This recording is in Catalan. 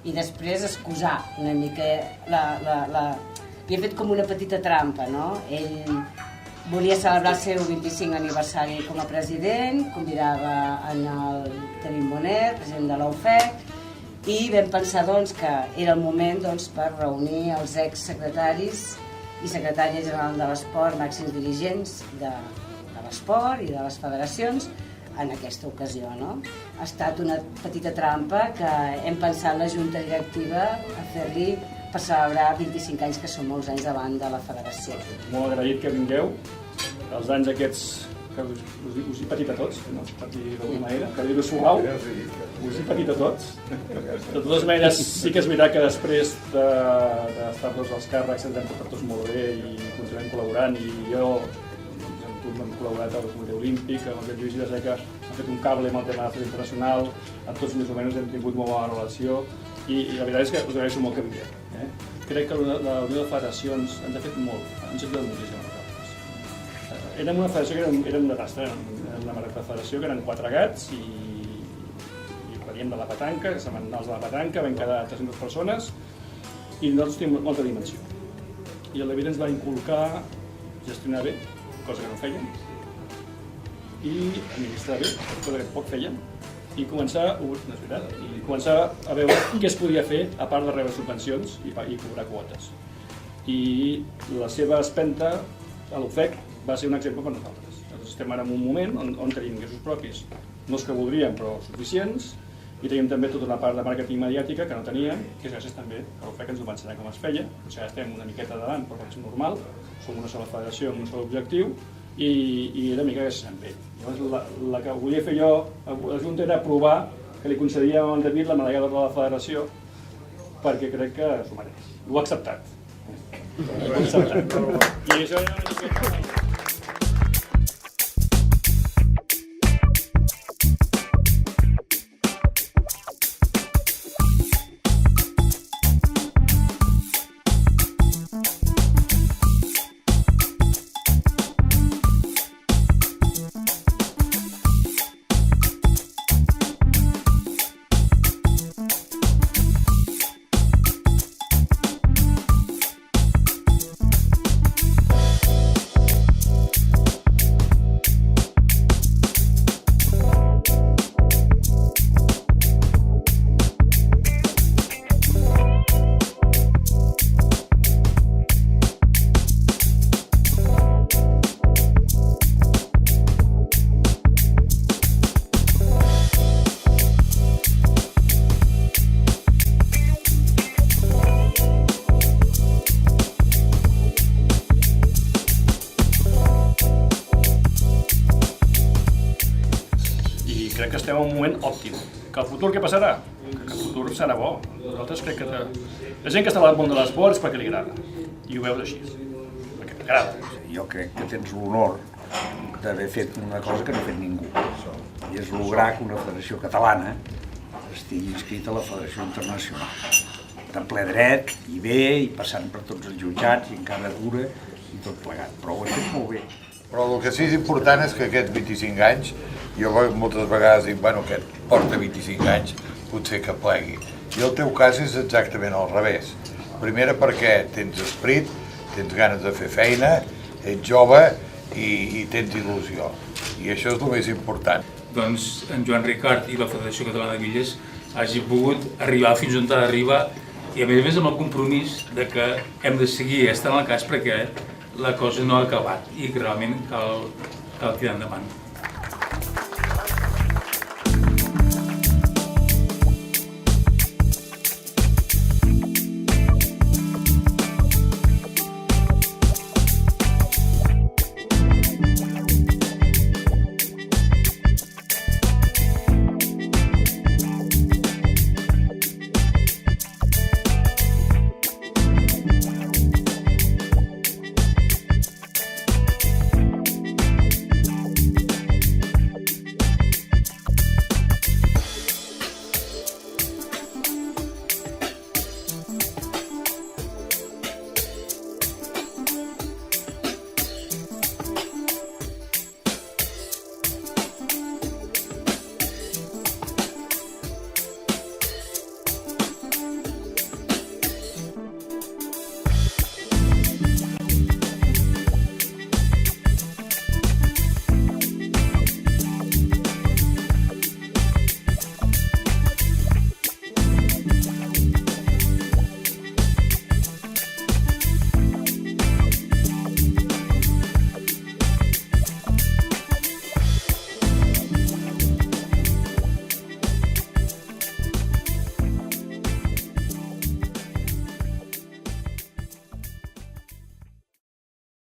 i després excusar una mica havia fet com una petita trampa, no? Ell volia celebrar el seu 25 aniversari com a president, convidava en el Tenim Bonet, president de l'UFEC, i vam pensar que era el moment per reunir els exsecretaris i secretària general de l'esport, màxims dirigents de l'esport i de les federacions en aquesta ocasió. Ha estat una petita trampa que hem pensat la junta directiva a fer-li per celebrar 25 anys, que són molts anys davant de la federació. Molt agraït que vingueu. Els anys aquests que us he patit a tots, no? Per dir d'alguna manera, per dir-ho suau, us he patit a tots. De totes maneres, sí que és veritat que després d'estar tots els càrrecs ens hem portat tots molt bé i continuem col·laborant, i jo amb tu hem col·laborat al Comitè Olímpic, amb el Lluís Vilaseca hem fet un cable amb el tema de la federació internacional, amb tots més o menys hem tingut molt bona relació, i la veritat és que us agraeixo molt que vingueu. Crec que la Unió de Federacions ens ha fet molt, ens ha ajudat moltíssim a nosaltres. Érem una federació que érem de tasca, érem una marca de federació que eren 4 gats i veníem de la petanca, setmanals de la petanca, vam quedar 300 persones i nosaltres tenim molta dimensió. I el David ens va inculcar gestionar bé, cosa que no fèiem, i administrar bé, cosa que poc fèiem, i començar a veure què es podia fer a part de rebre subvencions i cobrar quotes. I la seva espenta a l'UFEC va ser un exemple per nosaltres. Nosaltres estem ara en un moment on tenim ingressos propis, no els que voldríem però suficients, i tenim també tota una part de màrqueting mediàtica que no teníem, que és gràcies també a l'UFEC ens ho va ensenyar com es feia. Potser estem una miqueta davant, però és normal, som una sola federació amb un sol objectiu, i era una mica gràcies a ell. Llavors, la que volia fer jo a la Junta era provar que li concedíem al David la medalla d'or de la federació, perquè crec que s'ho mereix. Ho ha acceptat. Ho ha acceptat. I això era una mica... Crec que estem en un moment òptim. Que el futur què passarà? Que el futur serà bo. Nosaltres crec que la gent que està al món de l'esport és perquè li agrada. I ho veus així. Perquè t'agrada. Jo crec que tens l'honor d'haver fet una cosa que no ha fet ningú. I és lograr que una federació catalana estigui inscrita a la Federació Internacional. En ple dret, i bé, i passant per tots els jutjats, i encara dura, i tot plegat. Però ho he fet molt bé. Però el que sí és important és que aquests 25 anys, jo moltes vegades dic, bueno, aquest porta 25 anys, potser que plegui. I el teu cas és exactament al revés. Primera perquè tens esperit, tens ganes de fer feina, ets jove i tens il·lusió. I això és el més important. Doncs en Joan Ricart i la Federació Catalana de Bitlles hagi pogut arribar fins on ha d'arribar, i a més amb el compromís de que hem de seguir estant al cas perquè la cosa no ha acabat i realment cal tirar endavant.